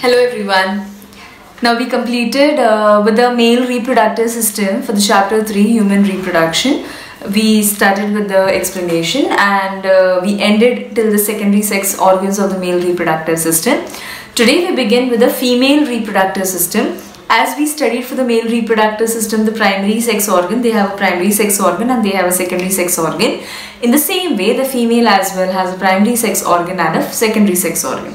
Hello everyone. Now we completed with the male reproductive system for the chapter 3 human reproduction. We started with the explanation and we ended till the secondary sex organs of the male reproductive system. Today we begin with the female reproductive system. As we studied for the male reproductive system, the primary sex organ, they have a primary sex organ and they have a secondary sex organ. In the same way, the female as well has a primary sex organ and a secondary sex organ.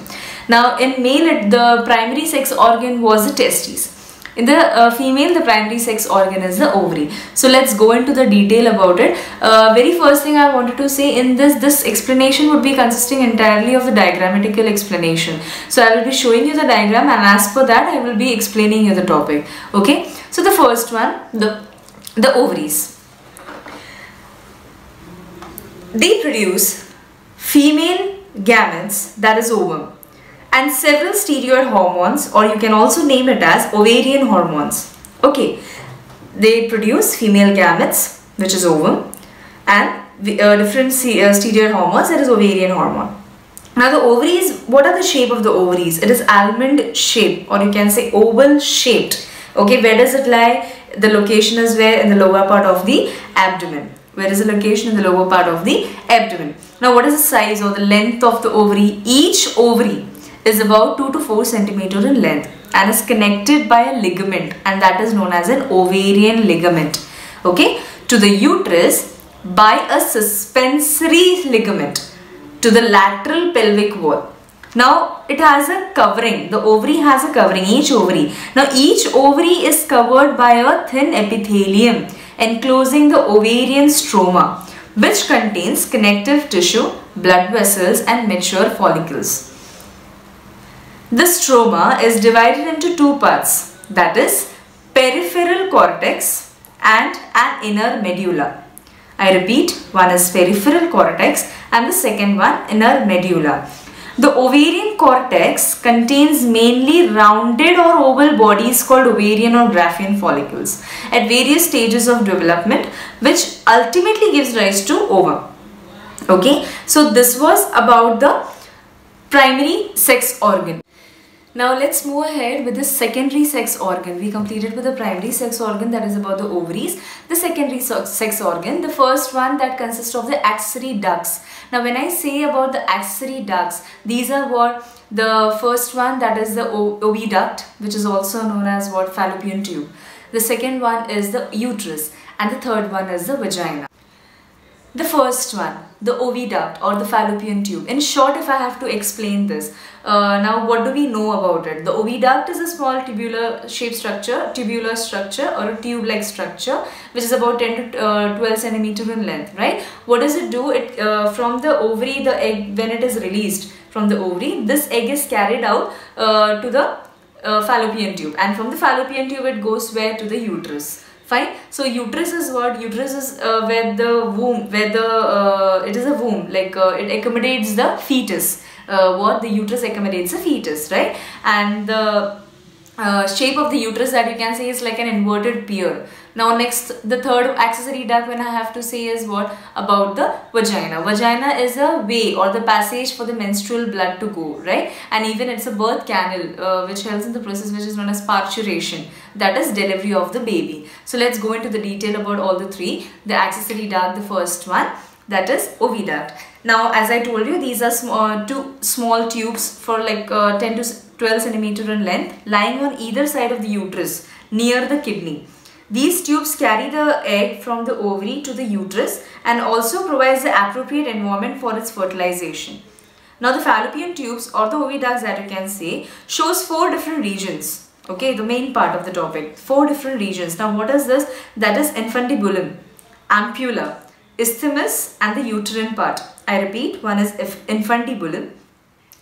Now in male, the primary sex organ was the testes. In the female, the primary sex organ is the ovary. So let's go into the detail about it. Very first thing I wanted to say in this explanation would be consisting entirely of the diagrammatical explanation. So I will be showing you the diagram and as per that I will be explaining you the topic. Okay. So the first one, the ovaries. They produce female gametes, that is ovum, and several steroid hormones, or you can also name it as ovarian hormones. Okay, they produce female gametes, which is ovum, and different steroid hormones, that is ovarian hormone. Now the ovaries, what are the shape of the ovaries? It is almond shape, or you can say oval shaped. Okay, where does it lie? The location is where? In the lower part of the abdomen. Where is the location? In the lower part of the abdomen. Now what is the size or the length of the ovary? Each ovary is about 2 to 4 centimeters in length and is connected by a ligament, and that is known as an ovarian ligament, okay, to the uterus by a suspensory ligament to the lateral pelvic wall. Now it has a covering, the ovary has a covering, each ovary. Now each ovary is covered by a thin epithelium enclosing the ovarian stroma, which contains connective tissue, blood vessels and mature follicles. The stroma is divided into two parts, that is peripheral cortex and an inner medulla. I repeat, one is peripheral cortex and the second one inner medulla. The ovarian cortex contains mainly rounded or oval bodies called ovarian or Graafian follicles at various stages of development, which ultimately gives rise to ovum. Okay, so this was about the primary sex organ. Now let's move ahead with the secondary sex organ. We completed with the primary sex organ, that is about the ovaries. The secondary sex organ, the first one that consists of the accessory ducts. Now when I say about the accessory ducts, these are what the first one, that is the oviduct, which is also known as what fallopian tube. The second one is the uterus and the third one is the vagina. The first one, the oviduct or the fallopian tube. In short, if I have to explain this, now what do we know about it? The oviduct is a small tubular structure or a tube-like structure which is about 10 to 12 centimeters in length, right? What does it do? It from the ovary, the egg, when it is released from the ovary, this egg is carried out to the fallopian tube, and from the fallopian tube it goes where? To the uterus. Fine. So uterus is what? Uterus is where the womb, it is a womb, like it accommodates the fetus. What the uterus accommodates the fetus, right? And the shape of the uterus that you can say is like an inverted pear. Now next, the third accessory duct when I have to say is what? About the vagina. Vagina is a way or the passage for the menstrual blood to go, right? And even it's a birth canal which helps in the process which is known as parturition, that is delivery of the baby. So let's go into the detail about all the three. The accessory duct, the first one, that is oviduct. Now as I told you, these are two small tubes for like 10 to 12 centimeters in length, lying on either side of the uterus near the kidney. These tubes carry the egg from the ovary to the uterus and also provides the appropriate environment for its fertilization. Now the fallopian tubes or the oviducts that you can say shows 4 different regions. Okay, the main part of the topic, 4 different regions. Now what is this? That is infundibulum, ampulla, isthmus and the uterine part. I repeat, one is infundibulum,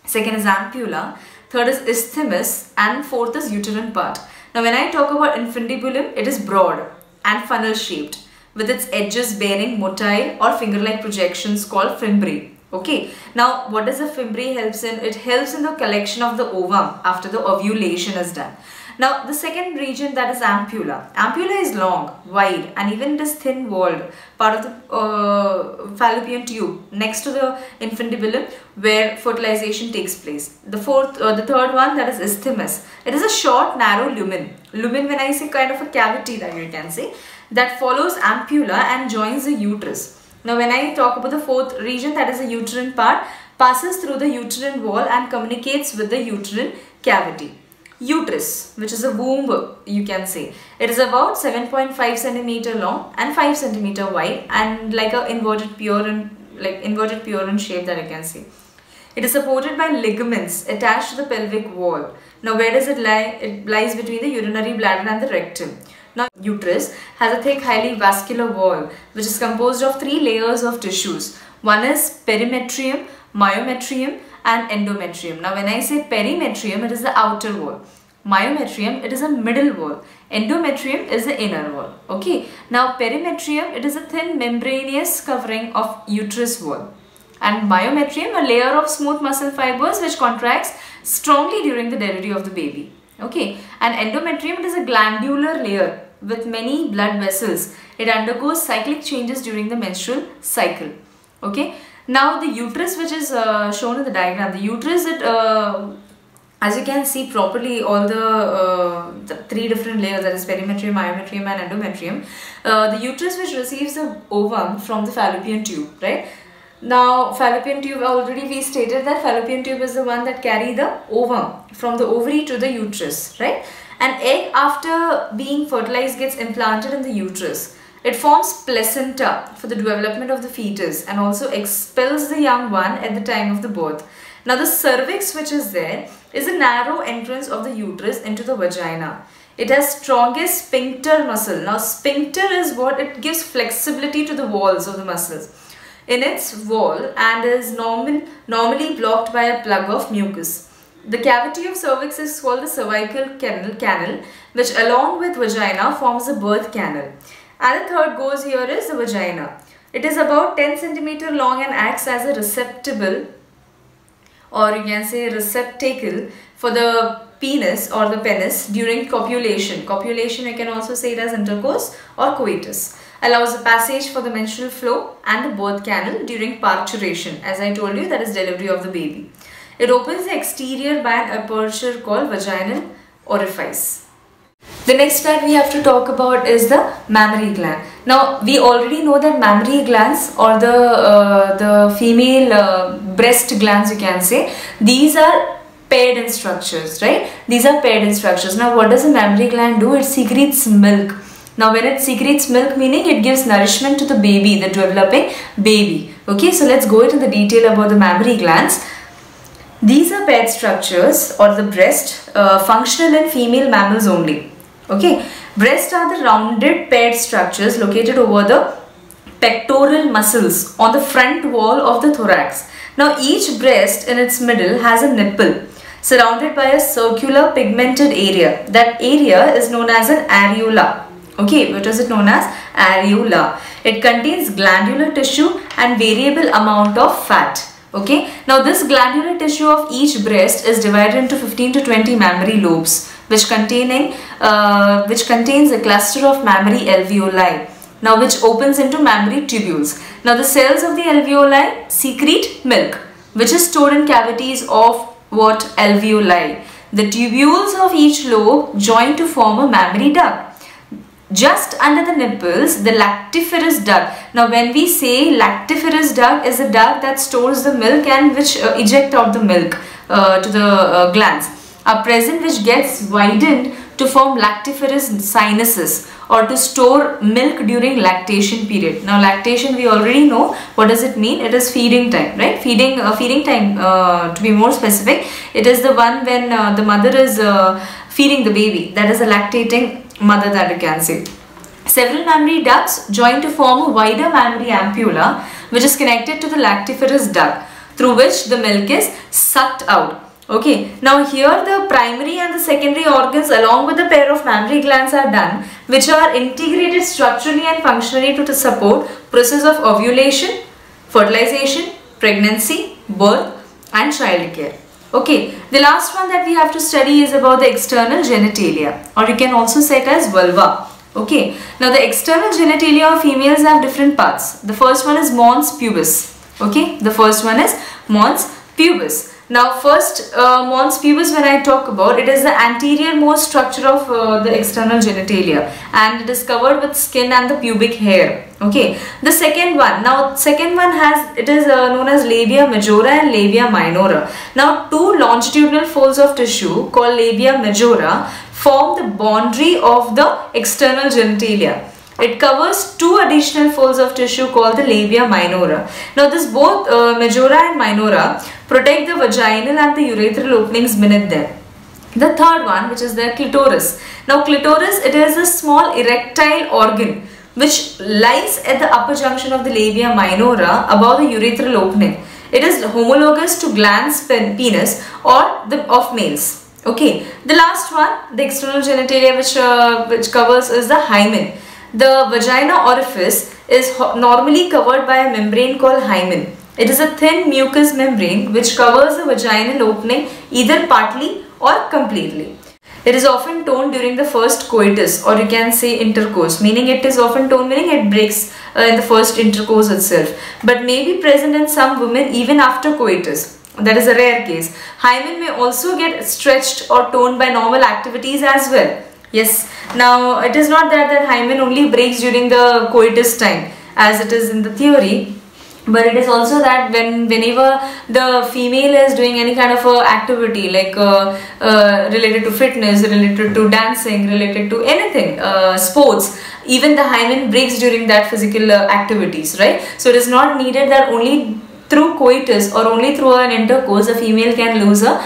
second is ampulla, third is isthmus and fourth is uterine part. Now when I talk about infundibulum, it is broad and funnel shaped with its edges bearing motile or finger-like projections called fimbriae. Okay. Now what does the fimbriae helps in? It helps in the collection of the ovum after the ovulation is done. Now the second region, that is ampulla. Ampulla is long, wide, and even it is thin walled, part of the fallopian tube next to the infundibulum where fertilization takes place. The third one, that is isthmus. It is a short narrow lumen. Lumen, when I say, kind of a cavity that you can say, that follows ampulla and joins the uterus. Now when I talk about the fourth region, that is the uterine part, passes through the uterine wall and communicates with the uterine cavity. Uterus, which is a womb, you can say. It is about 7.5 cm long and 5 cm wide, and like a inverted Purin shape that I can see. It is supported by ligaments attached to the pelvic wall. Now where does it lie? It lies between the urinary bladder and the rectum. Now uterus has a thick, highly vascular wall which is composed of 3 layers of tissues. One is perimetrium, myometrium and endometrium. Now when I say perimetrium, it is the outer wall. Myometrium, it is a middle wall. Endometrium is the inner wall. Okay. Now perimetrium, it is a thin membranous covering of uterus wall. And myometrium, a layer of smooth muscle fibers which contracts strongly during the delivery of the baby. Okay. And endometrium, it is a glandular layer with many blood vessels. It undergoes cyclic changes during the menstrual cycle. Okay. Now the uterus, which is shown in the diagram, the uterus, as you can see properly, all the 3 different layers, that is perimetrium, myometrium and endometrium. The uterus which receives the ovum from the fallopian tube, right? Now fallopian tube, already we stated that fallopian tube is the one that carry the ovum from the ovary to the uterus, right? An egg, after being fertilized, gets implanted in the uterus. It forms placenta for the development of the fetus and also expels the young one at the time of the birth. Now the cervix, which is there, is a narrow entrance of the uterus into the vagina. It has strongest sphincter muscle. Now sphincter is what it gives flexibility to the walls of the muscles in its wall and is normally blocked by a plug of mucus. The cavity of cervix is called the cervical canal, which along with vagina forms the birth canal. And the third goes here is the vagina. It is about 10 cm long and acts as a receptacle, or you can say receptacle, for the penis or the penis during copulation. Copulation, you can also say it as intercourse or coitus. Allows the passage for the menstrual flow and the birth canal during parturition. As I told you, that is delivery of the baby. It opens the exterior by an aperture called vaginal orifice. The next part we have to talk about is the mammary gland. Now we already know that mammary glands, or the female breast glands, you can say, these are paired in structures, right? These are paired in structures. Now what does a mammary gland do? It secretes milk. Now when it secretes milk, meaning it gives nourishment to the baby, the developing baby. Okay, so let's go into the detail about the mammary glands. These are paired structures, or the breast, functional in female mammals only. Okay, breasts are the rounded paired structures located over the pectoral muscles on the front wall of the thorax. Now each breast in its middle has a nipple surrounded by a circular pigmented area. That area is known as an areola. Okay, what is it known as? Areola. It contains glandular tissue and variable amount of fat. Okay, now this glandular tissue of each breast is divided into 15 to 20 mammary lobes, which contains a cluster of mammary alveoli, now which opens into mammary tubules. Now the cells of the alveoli secrete milk, which is stored in cavities of what? Alveoli. The tubules of each lobe join to form a mammary duct. Just under the nipples, the lactiferous duct. Now when we say lactiferous duct, is a duct that stores the milk and which eject out the milk to the glands, are present, which gets widened to form lactiferous sinuses, or to store milk during lactation period. Now lactation, we already know what does it mean. It is feeding time, right? Feeding time, to be more specific, it is the one when the mother is feeding the baby. That is a lactating mother, that you can say. Several mammary ducts join to form a wider mammary ampulla, which is connected to the lactiferous duct, through which the milk is sucked out. Okay, now here the primary and the secondary organs along with the pair of mammary glands are done, which are integrated structurally and functionally to support process of ovulation, fertilization, pregnancy, birth and child care. Okay, the last one that we have to study is about the external genitalia, or you can also say it as vulva. Okay, now the external genitalia of females have different parts. The first one is mons pubis. Okay, the first one is mons pubis. Now first, mons pubis, when I talk about, it is the anterior most structure of the external genitalia, and it is covered with skin and the pubic hair. Okay, the second one, it is known as labia majora and labia minora. Now two longitudinal folds of tissue called labia majora form the boundary of the external genitalia. It covers two additional folds of tissue called the labia minora. Now this both majora and minora protect the vaginal and the urethral openings beneath them. The third one, which is the clitoris. Now clitoris, it is a small erectile organ which lies at the upper junction of the labia minora above the urethral opening. It is homologous to glans penis or of males. Okay, the last one, the external genitalia which covers is the hymen. The vagina orifice is normally covered by a membrane called hymen. It is a thin mucous membrane which covers the vaginal opening either partly or completely. It is often torn during the first coitus, or you can say intercourse, meaning it is often torn, meaning it breaks in the first intercourse itself, but may be present in some women even after coitus. That is a rare case. Hymen may also get stretched or torn by normal activities as well. Yes, now it is not that hymen only breaks during the coitus time as it is in the theory, but it is also that whenever the female is doing any kind of activity like related to fitness, related to dancing, related to anything, sports, even the hymen breaks during that physical activities, right? So it is not needed that only through coitus or only through an intercourse a female can lose a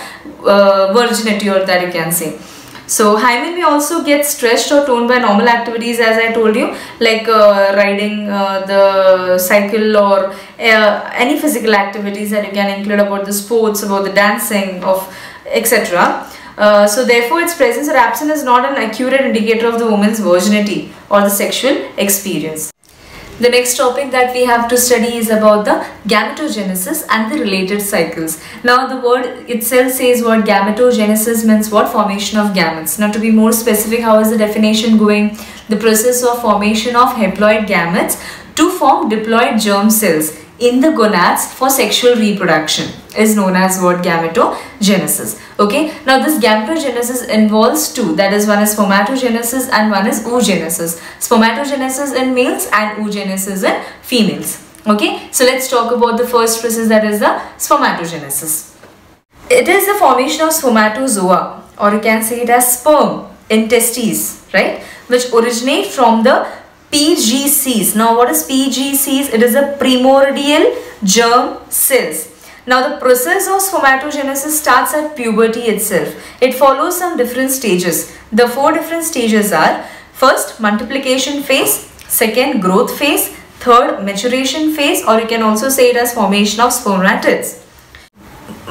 virginity, or that you can say. So hymen may also get stretched or torn by normal activities, as I told you, like riding the cycle or any physical activities that you can include, about the sports, about the dancing, of etc. So therefore its presence or absence is not an accurate indicator of the woman's virginity or the sexual experience. The next topic that we have to study is about the gametogenesis and the related cycles. Now the word itself says what gametogenesis means, what? Formation of gametes. Now to be more specific, how is the definition going? The process of formation of haploid gametes to form diploid germ cells in the gonads for sexual reproduction is known as what? Gametogenesis. Okay, now this gametogenesis involves two, that is, one is spermatogenesis and one is oogenesis. Spermatogenesis in males and oogenesis in females. Okay, so let's talk about the first process, that is the spermatogenesis. It is the formation of spermatozoa, or you can say it as sperm in testes, right, which originate from the PGCs. Now what is PGCs? It is a primordial germ cells. Now the process of spermatogenesis starts at puberty itself. It follows some different stages. The four different stages are: first, multiplication phase; second, growth phase; third, maturation phase, or you can also say it as formation of spermatids.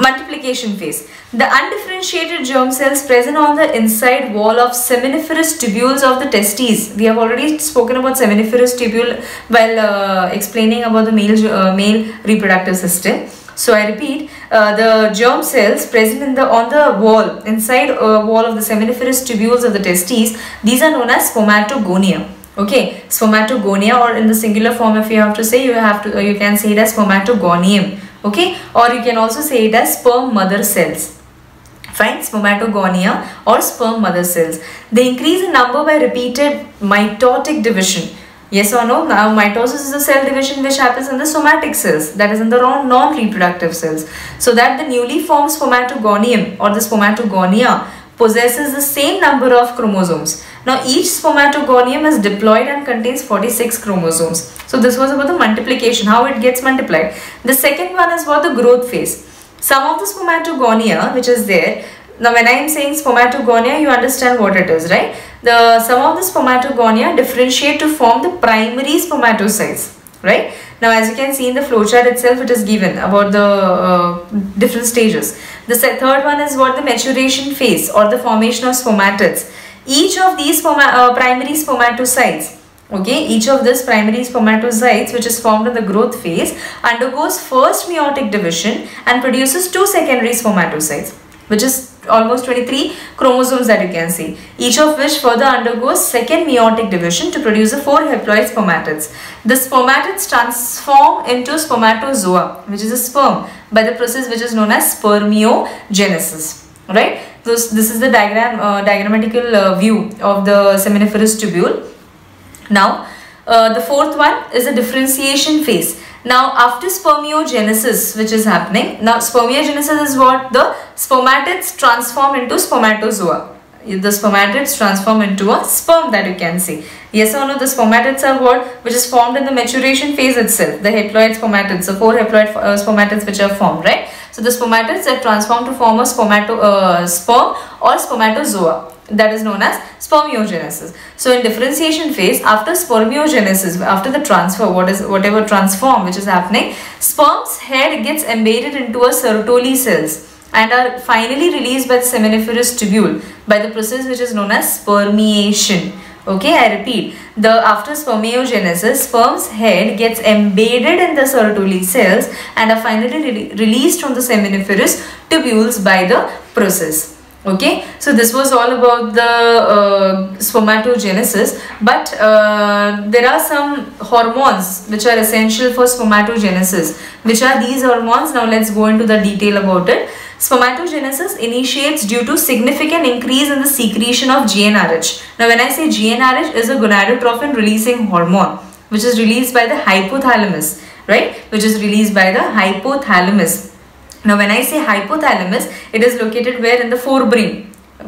Multiplication phase. The undifferentiated germ cells present on the inside wall of seminiferous tubules of the testes. We have already spoken about seminiferous tubule while explaining about the male reproductive system. So I repeat, the germ cells present on the wall, inside wall of the seminiferous tubules of the testes, these are known as spermatogonia. Okay, spermatogonia, or in the singular form, if you have to say, you can say it as spermatogonium. Okay, or you can also say it as sperm mother cells. Fine, spermatogonia or sperm mother cells. They increase in number by repeated mitotic division. Yes or no? Now mitosis is a cell division which happens in the somatic cells, that is in the non-reproductive cells. So that the newly formed spermatogonium or the spermatogonia possesses the same number of chromosomes. Now each spermatogonium is diploid and contains 46 chromosomes. So this was about the multiplication, how it gets multiplied. The second one is about the growth phase. Some of the spermatogonia which is there, now when I am saying spermatogonia, you understand what it is, right? Some of the spermatogonia differentiate to form the primary spermatocytes, right? Now as you can see in the flowchart itself, it is given about the different stages. The third one is what? The maturation phase or the formation of spermatids. Each of these primary spermatocytes Okay, each of these primary spermatozoites, which is formed in the growth phase, undergoes first meiotic division and produces two secondary spermatocytes, which is almost 23 chromosomes that you can see, each of which further undergoes second meiotic division to produce the 4 haploid spermatids. The spermatids transform into spermatozoa, which is a sperm, by the process which is known as spermiogenesis. Right? This is the diagrammatical view of the seminiferous tubule. Now, the fourth one is the differentiation phase. Now, after spermiogenesis, which is happening, now spermiogenesis is what? The spermatids transform into spermatozoa. The spermatids transform into a sperm that you can see. Yes or no? The spermatids are what? Which is formed in the maturation phase itself. The haploid spermatids, the 4 haploid spermatids which are formed, right? So, the spermatids are transformed to form a sperm or spermatozoa. That is known as spermiogenesis. So in differentiation phase, after spermiogenesis, after the transfer, whatever transform which is happening, sperm's head gets embedded into a Sertoli cells and are finally released by the seminiferous tubule by the process which is known as spermiation. Okay, I repeat, after spermiogenesis, sperm's head gets embedded in the Sertoli cells and are finally released from the seminiferous tubules by the process. Okay, so this was all about the spermatogenesis, but there are some hormones which are essential for spermatogenesis. Which are these hormones? Now let's go into the detail about it. Spermatogenesis initiates due to significant increase in the secretion of GnRH. Now when I say GnRH is a gonadotrophin releasing hormone which is released by the hypothalamus, right? Which is released by the hypothalamus. Now when I say hypothalamus, it is located where? In the forebrain.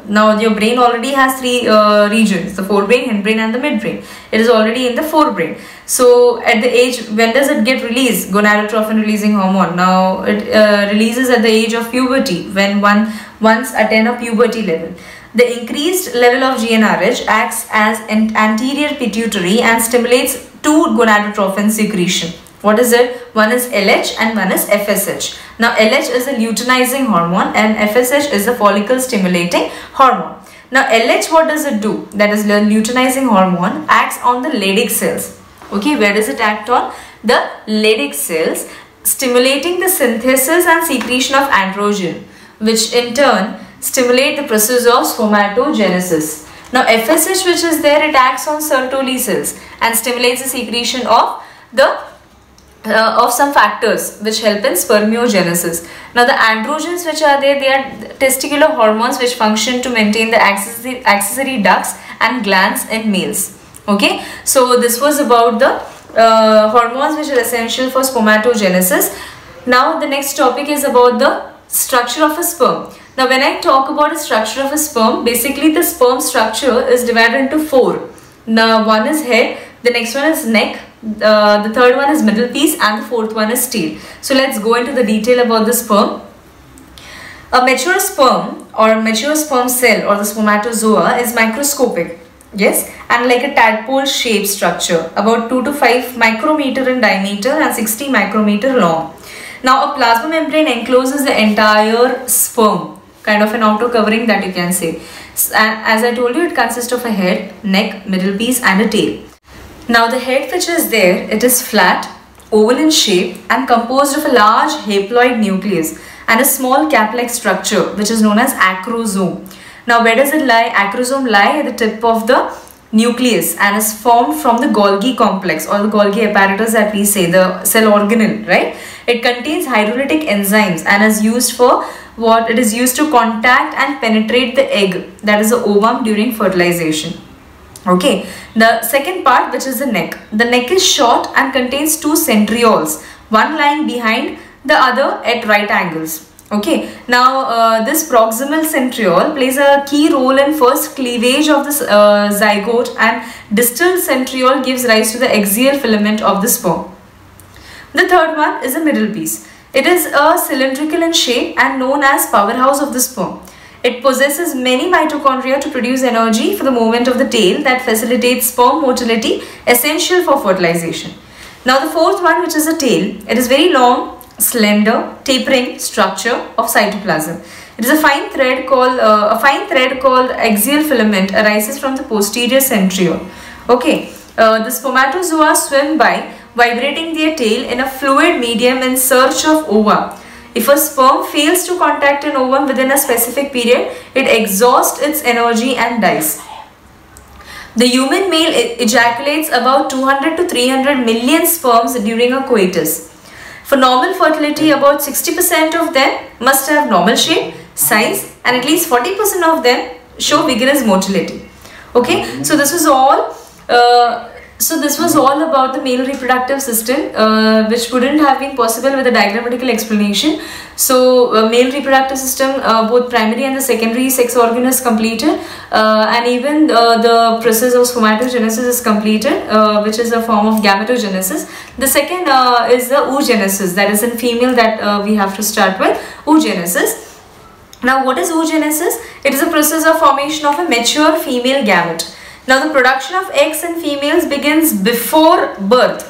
Now your brain already has 3 regions, the forebrain, hindbrain and the midbrain. It is already in the forebrain. So at the age, when does it get released? Gonadotrophin releasing hormone. Now it releases at the age of puberty, when once attain a puberty level. The increased level of GnRH acts as an anterior pituitary and stimulates 2 gonadotrophin secretion. What is it? One is LH and one is FSH. Now LH is a luteinizing hormone and FSH is a follicle stimulating hormone. Now LH, what does it do? That is, the luteinizing hormone acts on the Leydig cells. Okay, where does it act on? The Leydig cells, stimulating the synthesis and secretion of androgen, which in turn stimulate the process of spermatogenesis. Now FSH, which is there, it acts on Sertoli cells and stimulates the secretion of some factors which help in spermiogenesis. Now the androgens which are there, they are testicular hormones which function to maintain the accessory ducts and glands in males. Okay, so this was about the hormones which are essential for spermatogenesis. Now the next topic is about the structure of a sperm. Now when I talk about the structure of a sperm, basically the sperm structure is divided into 4. Now one is head, the next one is neck, the third one is middle piece and the fourth one is tail. So let's go into the detail about the sperm. A mature sperm or mature sperm cell or the spermatozoa is microscopic, yes, and like a tadpole shaped structure, about 2 to 5 micrometer in diameter and 60 micrometer long. Now a plasma membrane encloses the entire sperm, kind of an outer covering that you can say. And as I told you, it consists of a head, neck, middle piece and a tail. Now the head which is there, it is flat, oval in shape and composed of a large haploid nucleus and a small cap-like structure which is known as acrosome. Now where does it lie? Acrosome lie at the tip of the nucleus and is formed from the Golgi complex or the Golgi apparatus that we say, the cell organelle, right? It contains hydrolytic enzymes and is used for what? It is used to contact and penetrate the egg, that is the ovum, during fertilization. Okay, the second part, which is the neck. The neck is short and contains 2 centrioles, one lying behind the other at right angles. Okay, now this proximal centriole plays a key role in first cleavage of the zygote, and distal centriole gives rise to the axial filament of the sperm. The third one is a middle piece. It is a cylindrical in shape and known as powerhouse of the sperm. It possesses many mitochondria to produce energy for the movement of the tail that facilitates sperm motility, essential for fertilization. Now the fourth one, which is a tail, it is very long, slender, tapering structure of cytoplasm. It is a fine thread called axial filament arises from the posterior centriole. Okay, The spermatozoa swim by vibrating their tail in a fluid medium in search of ova. If a sperm fails to contact an ovum within a specific period, it exhausts its energy and dies. The human male ejaculates about 200 to 300 million sperms during a coitus. For normal fertility, about 60% of them must have normal shape, size, and at least 40% of them show vigorous motility. Okay, so this was all. This was all about the male reproductive system, which wouldn't have been possible with a diagrammatical explanation. So, male reproductive system, both primary and the secondary sex organ is completed, and even the process of spermatogenesis is completed, which is a form of gametogenesis. The second is the oogenesis, that is in female, that we have to start with, oogenesis. Now, what is oogenesis? It is a process of formation of a mature female gamete. Now, the production of eggs in females begins before birth.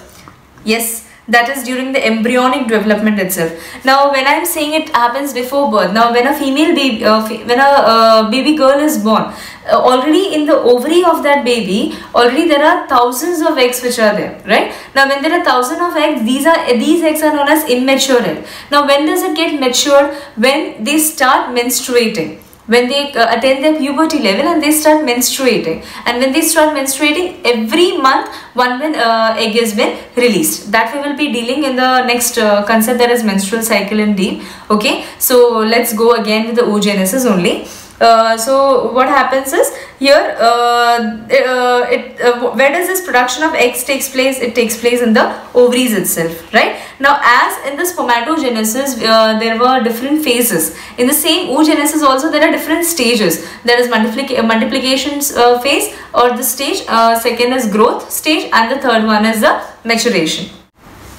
Yes, that is during the embryonic development itself. Now, when I am saying it happens before birth, now when a female baby, baby girl is born, already in the ovary of that baby, already there are thousands of eggs which are there, right? Now, when there are thousands of eggs, these eggs are known as immature egg. Now, when does it get matured? When they start menstruating. When they attain their puberty level and they start menstruating, and when they start menstruating, every month one egg has been released. That we will be dealing in the next concept, that is menstrual cycle in deep. Okay, so let's go again with the oogenesis only. So what happens is here, where does this production of eggs takes place? It takes place in the ovaries itself, right? Now, as in the spermatogenesis, there were different phases. In the same oogenesis also, there are different stages. There is multiplication phase or the stage, second is growth stage, and the third one is the maturation.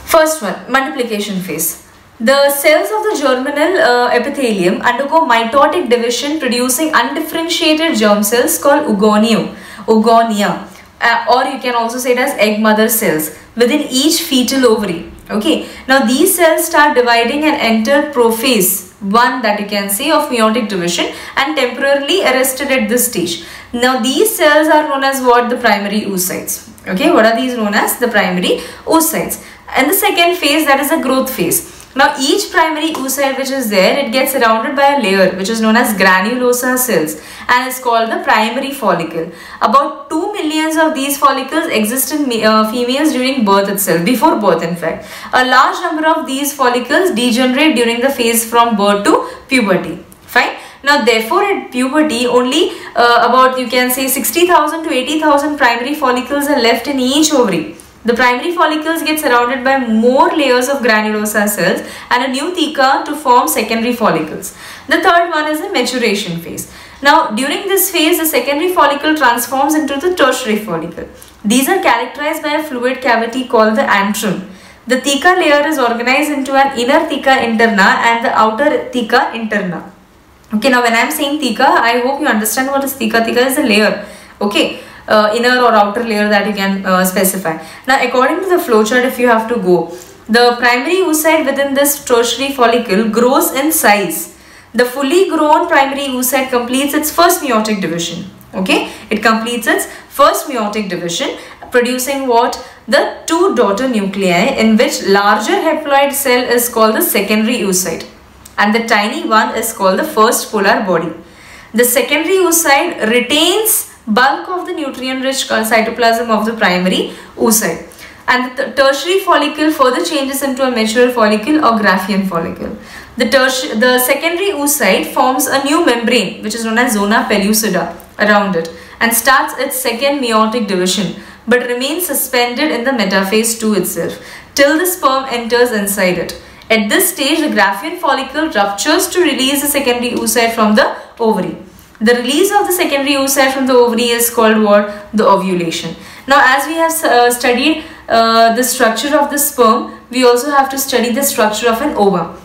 First one, multiplication phase. The cells of the germinal epithelium undergo mitotic division, producing undifferentiated germ cells called oogonia, or you can also say it as egg mother cells within each fetal ovary. Okay, now these cells start dividing and enter prophase 1, that you can say, of meiotic division, and temporarily arrested at this stage. Now these cells are known as what? The primary oocytes. Okay, what are these known as? The primary oocytes. And the second phase, that is the growth phase. Now each primary oocyte which is there, it gets surrounded by a layer which is known as granulosa cells and is called the primary follicle. About 2 million of these follicles exist in females during birth itself, before birth in fact. A large number of these follicles degenerate during the phase from birth to puberty. Fine. Now therefore at puberty only about, you can say, 60,000 to 80,000 primary follicles are left in each ovary. The primary follicles get surrounded by more layers of granulosa cells and a new theca to form secondary follicles. The third one is the maturation phase. Now, during this phase, the secondary follicle transforms into the tertiary follicle. These are characterized by a fluid cavity called the antrum. The theca layer is organized into an inner theca interna and the outer theca interna. Okay, now when I am saying theca, I hope you understand what is theca. Theca is a layer. Okay. Inner or outer layer that you can specify. Now, according to the flowchart, if you have to go, the primary oocyte within this tertiary follicle grows in size. The fully grown primary oocyte completes its first meiotic division. Okay, it completes its first meiotic division, producing what? The 2 daughter nuclei, in which larger haploid cell is called the secondary oocyte and the tiny one is called the first polar body. The secondary oocyte retains bulk of the nutrient-rich cytoplasm of the primary oocyte, and the tertiary follicle further changes into a mature follicle or Graafian follicle. The secondary oocyte forms a new membrane which is known as zona pellucida around it and starts its second meiotic division, but remains suspended in the metaphase 2 itself till the sperm enters inside it. At this stage, the Graafian follicle ruptures to release the secondary oocyte from the ovary. The release of the secondary oocyte from the ovary is called what? The ovulation. Now, as we have studied the structure of the sperm, we also have to study the structure of an ovum.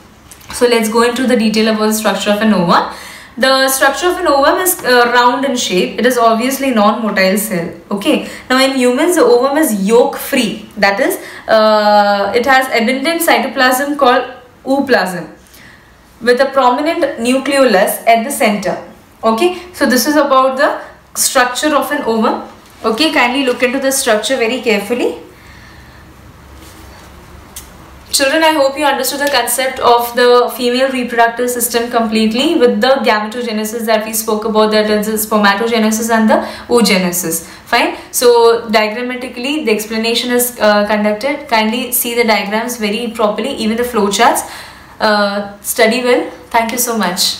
So, let's go into the detail about the structure of an ovum. The structure of an ovum is round in shape. It is obviously non-motile cell. Okay. Now, in humans, the ovum is yolk-free. That is, it has abundant cytoplasm called ooplasm with a prominent nucleolus at the center. Okay, so this is about the structure of an ovum. Okay, kindly look into the structure very carefully. Children, I hope you understood the concept of the female reproductive system completely with the gametogenesis that we spoke about, that is the spermatogenesis and the oogenesis. Fine. So diagrammatically the explanation is conducted. Kindly see the diagrams very properly, even the flowcharts. Study well. Thank you so much.